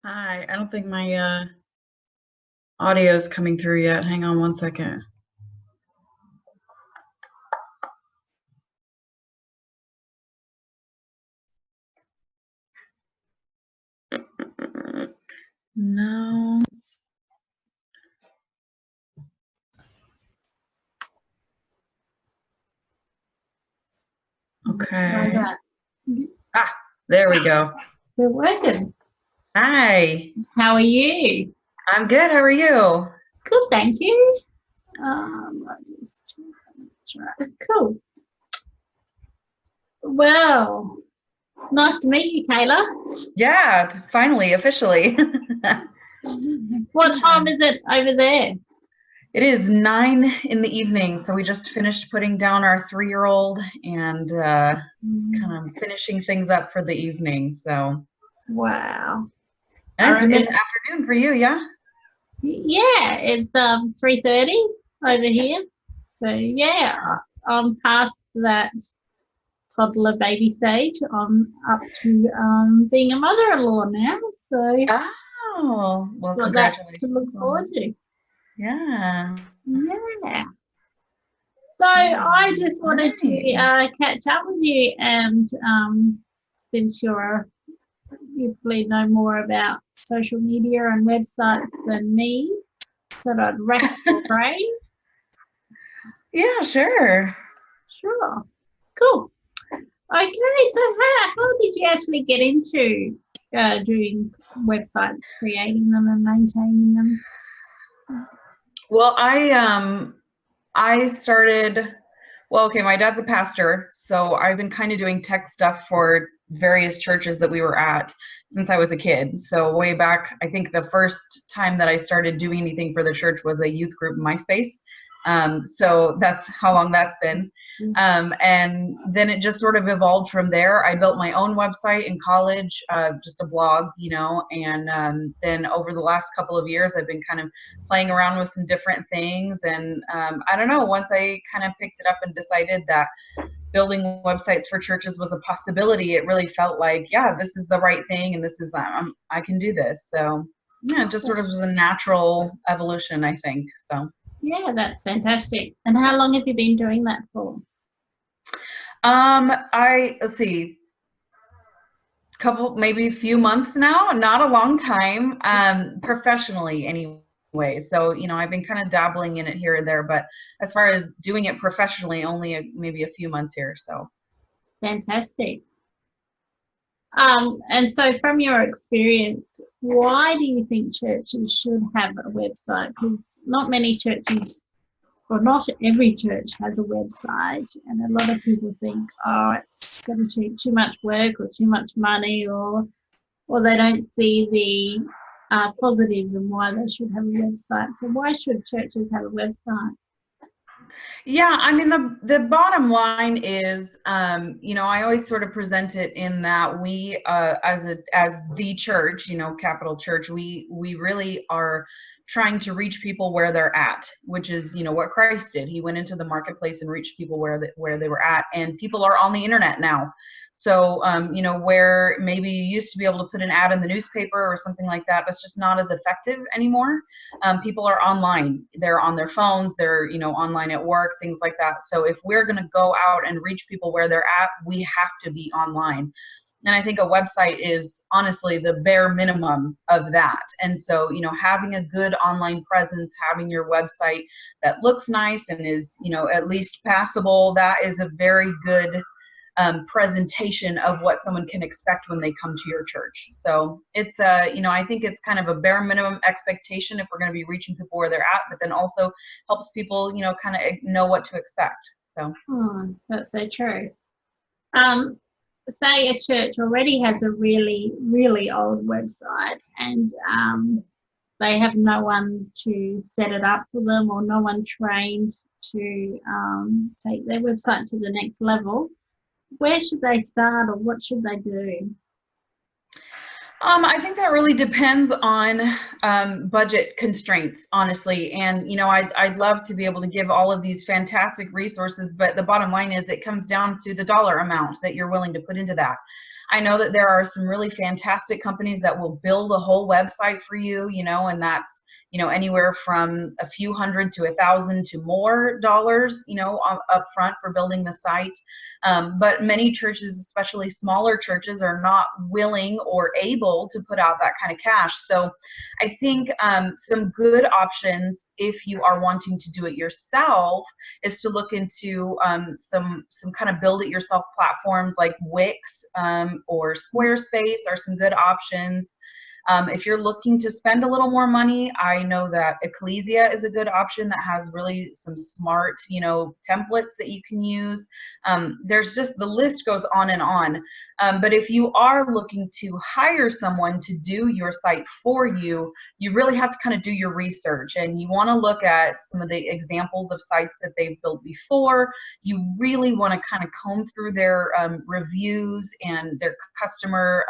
Hi, I don't think my audio is coming through yet. Hang on one second. No. Like Okay. that. Ah, there we go. We're working. Hi, How are you? I'm good. How are you? Good, thank you. I just right. Cool. Well, nice to meet you, Kayla. Yeah, it's finally, officially. What time is it over there? It is 9 in the evening, so we just finished putting down our 3-year-old and kind of finishing things up for the evening. So, Wow. and it's in the afternoon for you, yeah? Yeah, it's 3:30 over here. So yeah, I'm past that toddler baby stage. I'm up to being a mother-in-law now. So Oh, well, got that congratulations. to look forward to. Yeah. Yeah. So I just wanted to catch up with you, and since you probably know more about social media and websites than me, that I'd rack your brain. Yeah, sure. Sure. Cool. Okay. So how did you actually get into doing websites, creating them and maintaining them? Well, I started, well, okay, my dad's a pastor, so I've been kind of doing tech stuff for various churches that we were at since I was a kid. So way back, I think the first time that I started doing anything for the church was a youth group MySpace. So that's how long that's been. And then it just sort of evolved from there. I built my own website in college, just a blog, and then over the last couple of years, I've been kind of playing around with some different things. And I don't know, once I kind of picked it up and decided that building websites for churches was a possibility, it really felt like, yeah, this is the right thing, and this is I can do this. So yeah, it just sort of was a natural evolution, I think. So Yeah, that's fantastic. And how long have you been doing that for? let's see, couple, maybe a few months now, not a long time, professionally anyway. So, I've been kind of dabbling in it here and there, but as far as doing it professionally, only maybe a few months here. So. Fantastic. And so from your experience, why do you think churches should have a website? Because not many churches, or not every church has a website, and a lot of people think, oh, it's going to take too much work or too much money, or they don't see the positives and why they should have a website. So why should churches have a website? Yeah, I mean, the bottom line is, I always sort of present it in that we, as the church, capital church, we really are trying to reach people where they're at, which is, what Christ did. He went into the marketplace and reached people where they were at, and people are on the internet now. So, where maybe you used to be able to put an ad in the newspaper or something like that, that's just not as effective anymore. People are online. They're on their phones. They're, online at work, things like that. So if we're going to go out and reach people where they're at, we have to be online. And I think a website is honestly the bare minimum of that. And so, having a good online presence, having your website that looks nice and is, at least passable, that is a very good presentation of what someone can expect when they come to your church. So it's I think it's kind of a bare minimum expectation if we're going to be reaching people where they're at, but then also helps people, kind of know what to expect. So That's so true. Say a church already has a really, really old website, and they have no one to set it up for them, or no one trained to take their website to the next level. Where should they start, or what should they do? I think that really depends on budget constraints, honestly. And, I'd love to be able to give all of these fantastic resources, but the bottom line is it comes down to the dollar amount that you're willing to put into that. I know that there are some really fantastic companies that will build a whole website for you, and that's, anywhere from a few hundred to $1,000 to more dollars, up front for building the site. But many churches, especially smaller churches, are not willing or able to put out that kind of cash. So I think some good options, if you are wanting to do it yourself, is to look into some kind of build it yourself platforms like Wix or Squarespace are some good options. If you're looking to spend a little more money, I know that Ecclesia is a good option that has really some smart, templates that you can use. There's just, the list goes on and on. But if you are looking to hire someone to do your site for you, you really have to kind of do your research, and you want to look at some of the examples of sites that they've built before. You really want to kind of comb through their reviews and their customer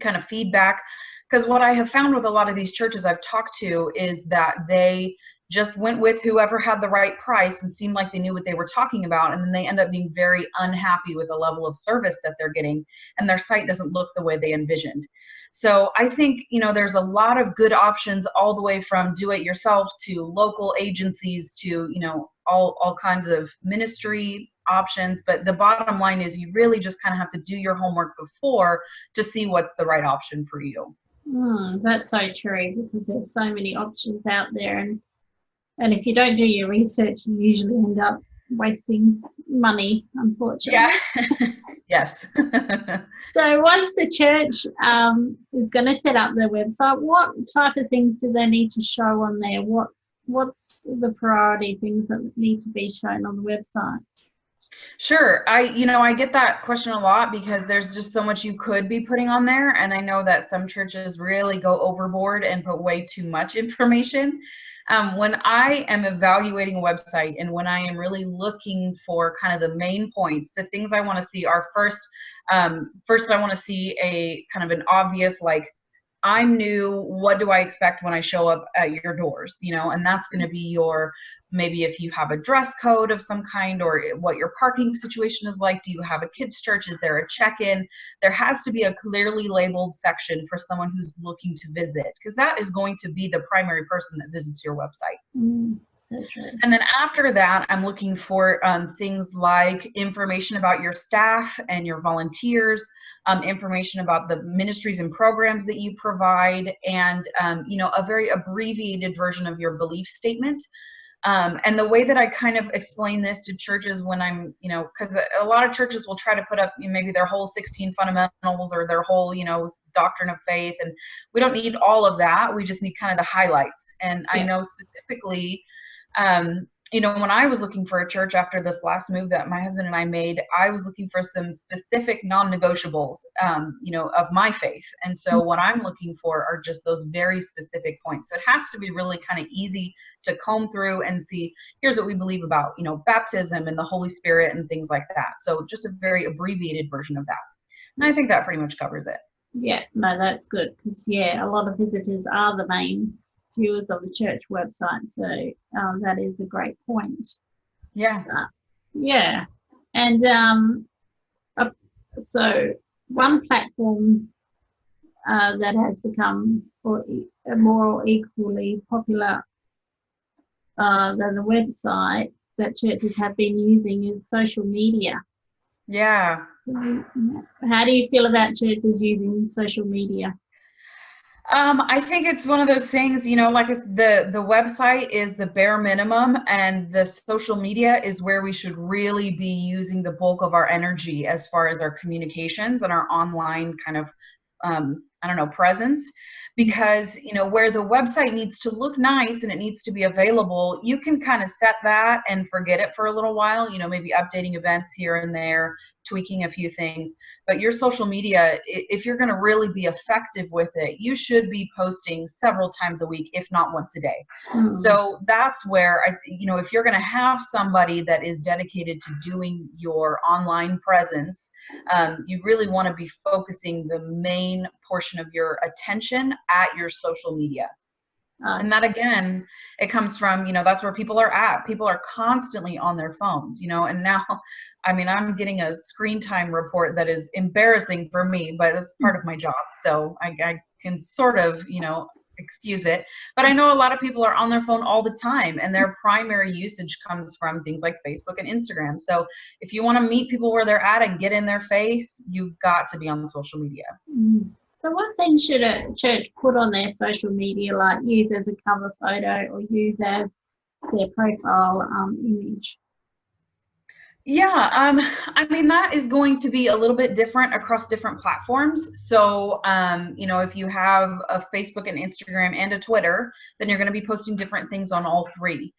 kind of feedback. Because what I have found with a lot of these churches I've talked to is that they just went with whoever had the right price and seemed like they knew what they were talking about, and then they end up being very unhappy with the level of service that they're getting, and their site doesn't look the way they envisioned. So I think, there's a lot of good options, all the way from do it yourself to local agencies to, all kinds of ministry options. But the bottom line is you really just kind of have to do your homework before to see what's the right option for you. That's so true, because there's so many options out there, and if you don't do your research, you usually end up wasting money, unfortunately. Yeah. Yes. So once the church is going to set up their website, what type of things do they need to show on there? What's the priority things that need to be shown on the website? Sure. I get that question a lot, because there's just so much you could be putting on there. And I know that some churches really go overboard and put way too much information. When I am evaluating a website and when I am really looking for kind of the main points, the things I want to see are first I want to see a kind of an obvious, like, I'm new, what do I expect when I show up at your doors, and that's going to be your, maybe if you have a dress code of some kind, or what your parking situation is like. Do you have a kids' church? Is there a check-in? There has to be a clearly labeled section for someone who's looking to visit, because that is going to be the primary person that visits your website. So true. And then after that, I'm looking for things like information about your staff and your volunteers, information about the ministries and programs that you provide, and a very abbreviated version of your belief statement. And the way that I kind of explain this to churches when I'm, because a lot of churches will try to put up maybe their whole 16 fundamentals or their whole, doctrine of faith. And we don't need all of that. We just need kind of the highlights. And I know specifically, when I was looking for a church after this last move that my husband and I made, I was looking for some specific non-negotiables, of my faith. And so what I'm looking for are just those very specific points. So it has to be really kind of easy to comb through and see, here's what we believe about, baptism and the Holy Spirit and things like that. So just a very abbreviated version of that. And I think that pretty much covers it. Yeah, no, that's good, because, a lot of visitors are the main viewers of the church website, so that is a great point. Yeah. And so one platform that has become more equally popular than the website that churches have been using is social media. Yeah. How do you feel about churches using social media? I think it's one of those things, like the website is the bare minimum, and the social media is where we should really be using the bulk of our energy as far as our communications and our online kind of, presence. Because, where the website needs to look nice and it needs to be available, you can kind of set that and forget it for a little while, maybe updating events here and there, tweaking a few things. But your social media, if you're going to really be effective with it, you should be posting several times a week, if not once a day. So that's where, if you're going to have somebody that is dedicated to doing your online presence, you really want to be focusing the main portion of your attention at your social media. And that, again, it comes from, that's where people are at. People are constantly on their phones, and now, I mean, I'm getting a screen time report that is embarrassing for me, but it's part of my job. So I can sort of, excuse it. But I know a lot of people are on their phone all the time, and their primary usage comes from things like Facebook and Instagram. So if you want to meet people where they're at and get in their face, you've got to be on social media. So what things should a church put on their social media, like use as a cover photo or use as their profile image? Yeah, I mean, that is going to be a little bit different across different platforms. So, if you have a Facebook and Instagram and a Twitter, then you're going to be posting different things on all three.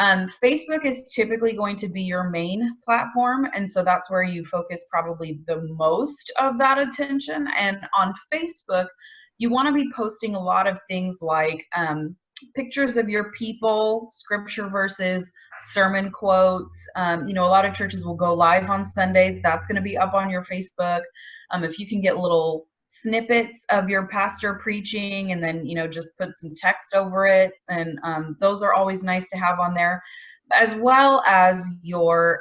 Facebook is typically going to be your main platform, and so that's where you focus probably the most of that attention. And on Facebook, you want to be posting a lot of things like pictures of your people, scripture verses, sermon quotes. A lot of churches will go live on Sundays. That's going to be up on your Facebook. If you can get little snippets of your pastor preaching and then, just put some text over it. And those are always nice to have on there, as well as your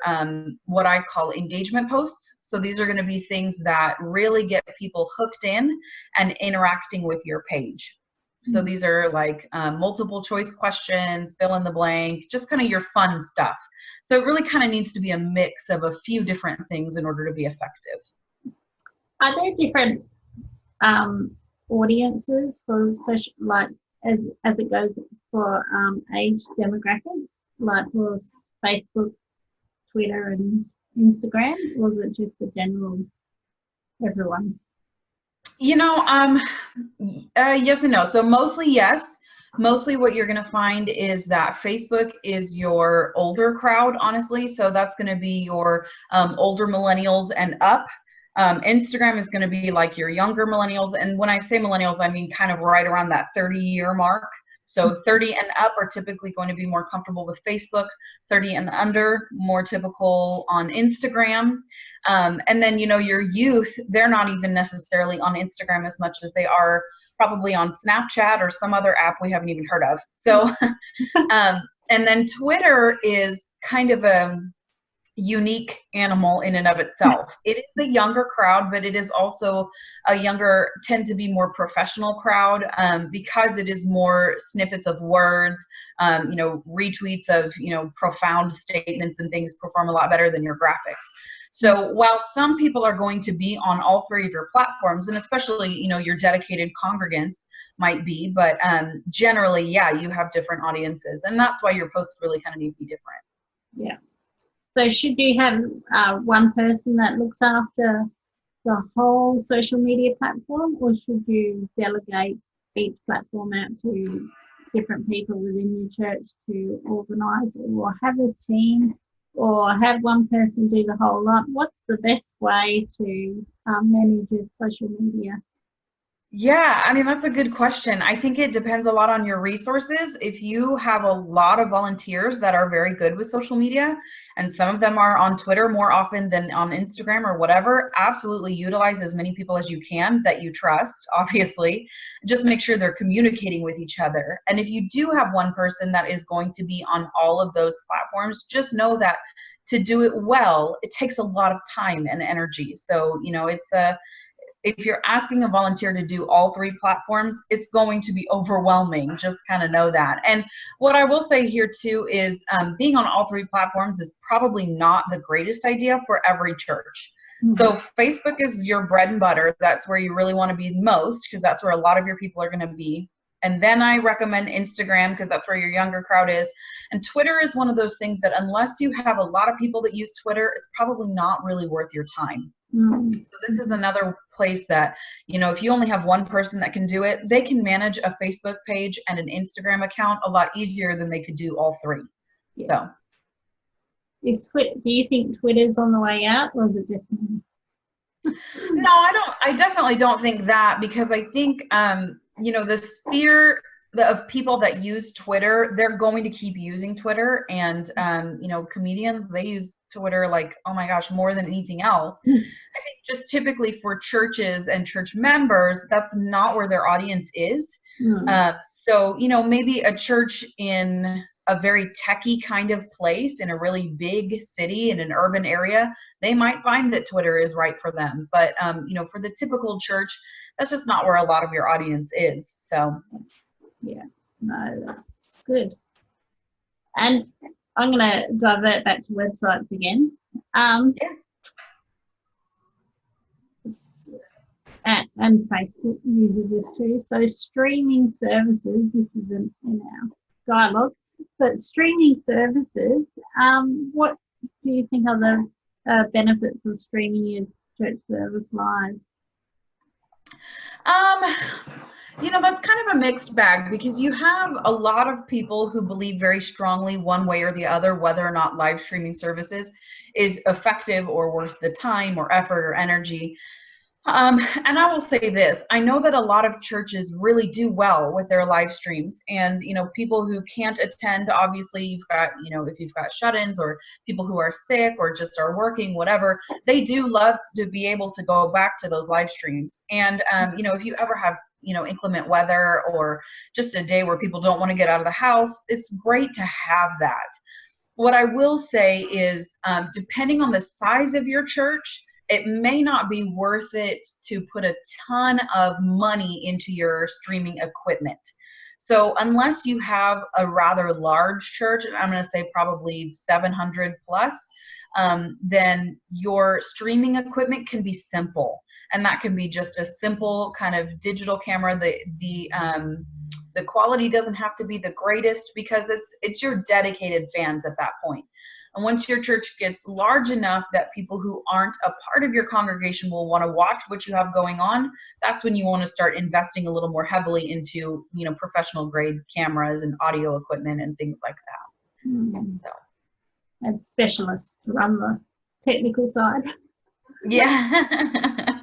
what I call engagement posts. So these are going to be things that really get people hooked in and interacting with your page. So these are like multiple choice questions, fill in the blank, just kind of your fun stuff. So it really kind of needs to be a mix of a few different things in order to be effective. Are there different audiences for social, like as it goes for age demographics, like for Facebook, Twitter, and Instagram, or is it just a general everyone? Yes and no. So mostly yes. Mostly what you're going to find is that Facebook is your older crowd, honestly. So that's going to be your older millennials and up. Instagram is going to be like your younger millennials. And when I say millennials, I mean kind of right around that 30-year mark. So 30 and up are typically going to be more comfortable with Facebook, 30 and under, more typical on Instagram. And then, your youth, they're not even necessarily on Instagram as much as they are probably on Snapchat or some other app we haven't even heard of. So, and then Twitter is kind of a unique animal in and of itself. It is a younger crowd, but it is also a younger, tend to be more professional crowd because it is more snippets of words, retweets of, profound statements and things perform a lot better than your graphics. So while some people are going to be on all three of your platforms, and especially, your dedicated congregants might be, but generally, yeah, you have different audiences, and that's why your posts really kind of need to be different. Yeah. So should you have one person that looks after the whole social media platform, or should you delegate each platform out to different people within your church to organise, or have a team, or have one person do the whole lot? What's the best way to manage your social media? Yeah, I mean, that's a good question. I think it depends a lot on your resources. If you have a lot of volunteers that are very good with social media, and some of them are on Twitter more often than on Instagram or whatever, absolutely utilize as many people as you can that you trust, obviously. Just make sure they're communicating with each other. And if you do have one person that is going to be on all of those platforms, just know that to do it well, it takes a lot of time and energy. So, if you're asking a volunteer to do all three platforms, it's going to be overwhelming. Just kind of know that. And what I will say here too is being on all three platforms is probably not the greatest idea for every church. Mm-hmm. So Facebook is your bread and butter. That's where you really want to be most, because that's where a lot of your people are going to be. And then I recommend Instagram because that's where your younger crowd is. And Twitter is one of those things that unless you have a lot of people that use Twitter, it's probably not really worth your time. Mm-hmm. So this is another place that, if you only have one person that can do it, they can manage a Facebook page and an Instagram account a lot easier than they could do all three. Yeah. So. Do you think Twitter's on the way out, or is it just me? No, I definitely don't think that, because I think, the sphere of people that use Twitter, they're going to keep using Twitter. And, comedians, they use Twitter like, oh my gosh, more than anything else. I think just typically for churches and church members, that's not where their audience is. So, maybe a church in a very techie kind of place in a really big city in an urban area, they might find that Twitter is right for them. But, for the typical church, that's just not where a lot of your audience is. So, yeah, no, that's good. And I'm going to divert back to websites again. yeah. And Facebook uses this too. So streaming services, this isn't in our dialogue, but streaming services, what do you think are the benefits of streaming your church service live? That's kind of a mixed bag, because you have a lot of people who believe very strongly one way or the other whether or not live streaming services is effective or worth the time or effort or energy. And I will say this, I know that a lot of churches really do well with their live streams, and, people who can't attend, obviously you've got, if you've got shut-ins or people who are sick or just are working, whatever, they do love to be able to go back to those live streams. And, if you ever have, inclement weather or just a day where people don't want to get out of the house, it's great to have that. What I will say is, depending on the size of your church, it may not be worth it to put a ton of money into your streaming equipment. So unless you have a rather large church, and I'm going to say probably 700 plus, then your streaming equipment can be simple. And that can be just a simple kind of digital camera. The quality doesn't have to be the greatest, because it's your dedicated fans at that point. And once your church gets large enough that people who aren't a part of your congregation will want to watch what you have going on, that's when you want to start investing a little more heavily into, professional grade cameras and audio equipment and things like that. So. And specialists to run the technical side. Yeah.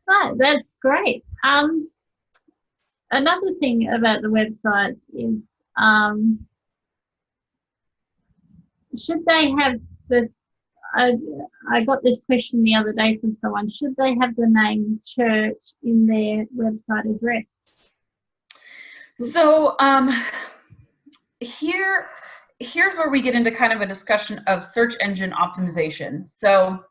Right, that's great. Another thing about the website is, should they have I got this question the other day from someone, should they have the name church in their website address? So here's where we get into kind of a discussion of search engine optimization. So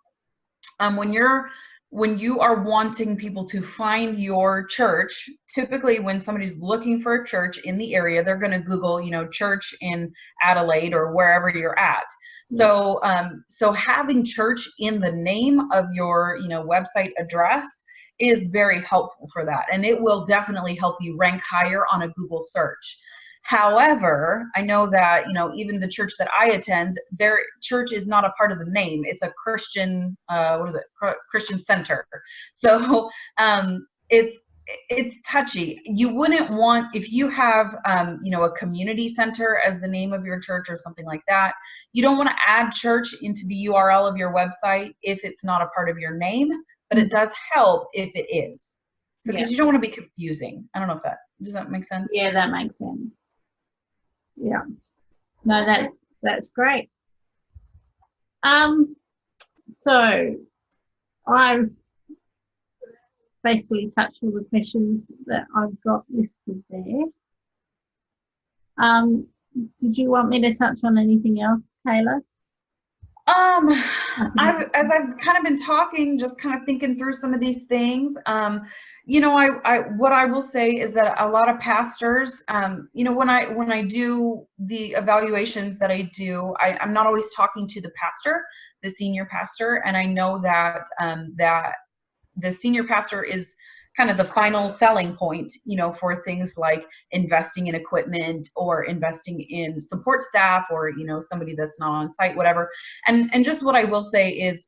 when you are wanting people to find your church, typically when somebody's looking for a church in the area, they're going to Google, church in Adelaide or wherever you're at. So, so having church in the name of your, website address is very helpful for that. And it will definitely help you rank higher on a Google search. However, I know that, even the church that I attend, their church is not a part of the name. It's a Christian, Christian center. So it's touchy. You wouldn't want, if you have, a community center as the name of your church or something like that, you don't want to add church into the URL of your website if it's not a part of your name, but it does help if it is. So, because you don't want to be confusing. I don't know if does that make sense? Yeah, that makes sense. Yeah. No, that's great. So I've basically touched all the questions that I've got listed there. Did you want me to touch on anything else, Kayla? As I've kind of been talking, just kind of thinking through some of these things, what I will say is that a lot of pastors, when I do the evaluations that I do, I'm not always talking to the pastor, the senior pastor, and I know that that the senior pastor is kind of the final selling point, for things like investing in equipment or investing in support staff or, somebody that's not on site, whatever. And just what I will say is,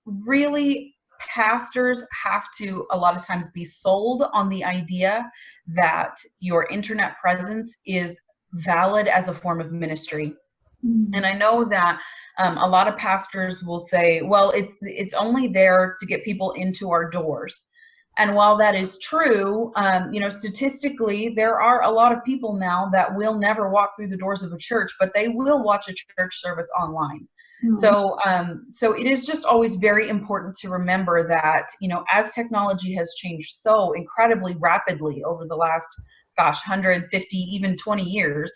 really pastors have to a lot of times be sold on the idea that your internet presence is valid as a form of ministry. And I know that a lot of pastors will say, well, it's only there to get people into our doors. And while that is true, statistically, there are a lot of people now that will never walk through the doors of a church, but they will watch a church service online. So it is just always very important to remember that, as technology has changed so incredibly rapidly over the last, 150, even 20 years,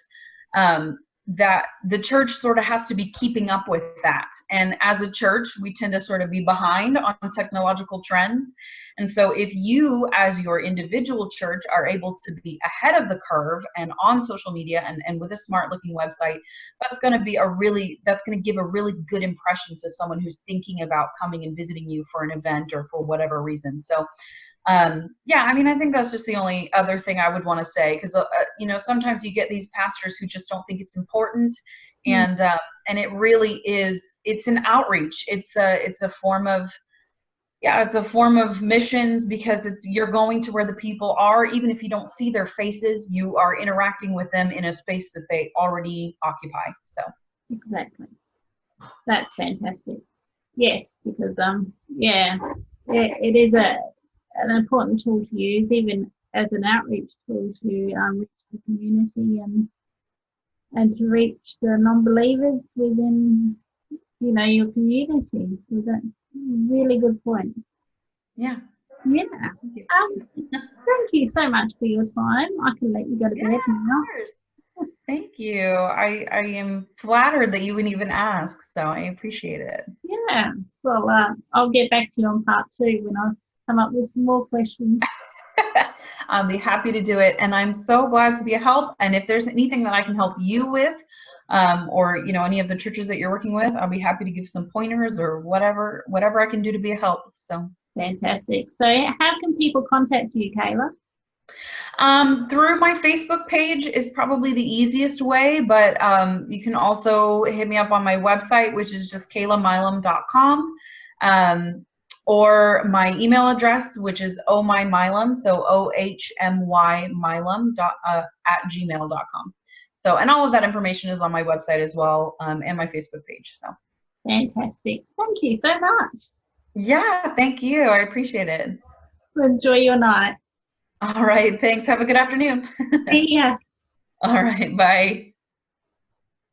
that the church sort of has to be keeping up with that. And as a church, we tend to sort of be behind on technological trends. And so if you, as your individual church, are able to be ahead of the curve and on social media and with a smart looking website, that's going to give a really good impression to someone who's thinking about coming and visiting you for an event or for whatever reason. So I think that's just the only other thing I would want to say, because sometimes you get these pastors who just don't think it's important, and it really is. It's an outreach. It's a form of missions, because you're going to where the people are. Even if you don't see their faces, you are interacting with them in a space that they already occupy. So exactly, that's fantastic. Yes, because it is an important tool to use, even as an outreach tool, to reach the community and to reach the non-believers within your community. So that's really good point. Yeah. Thank you so much for your time. I can let you go to bed now. Thank you. I am flattered that you would even ask, so I appreciate it. Yeah. Well, I'll get back to you on part 2 when I come up with some more questions. I'll be happy to do it, and I'm so glad to be a help. And if there's anything that I can help you with, or any of the churches that you're working with, I'll be happy to give some pointers or whatever I can do to be a help. So fantastic. So how can people contact you, Kayla? Through my Facebook page is probably the easiest way, but you can also hit me up on my website, which is just kaylamilam.com, or my email address, which is ohmymilam, so OHMY Milam at gmail.com. So, and all of that information is on my website as well, and my Facebook page. So fantastic. Thank you so much. Yeah, thank you. I appreciate it. Enjoy your night. All right. Thanks. Have a good afternoon. See ya. All right. Bye.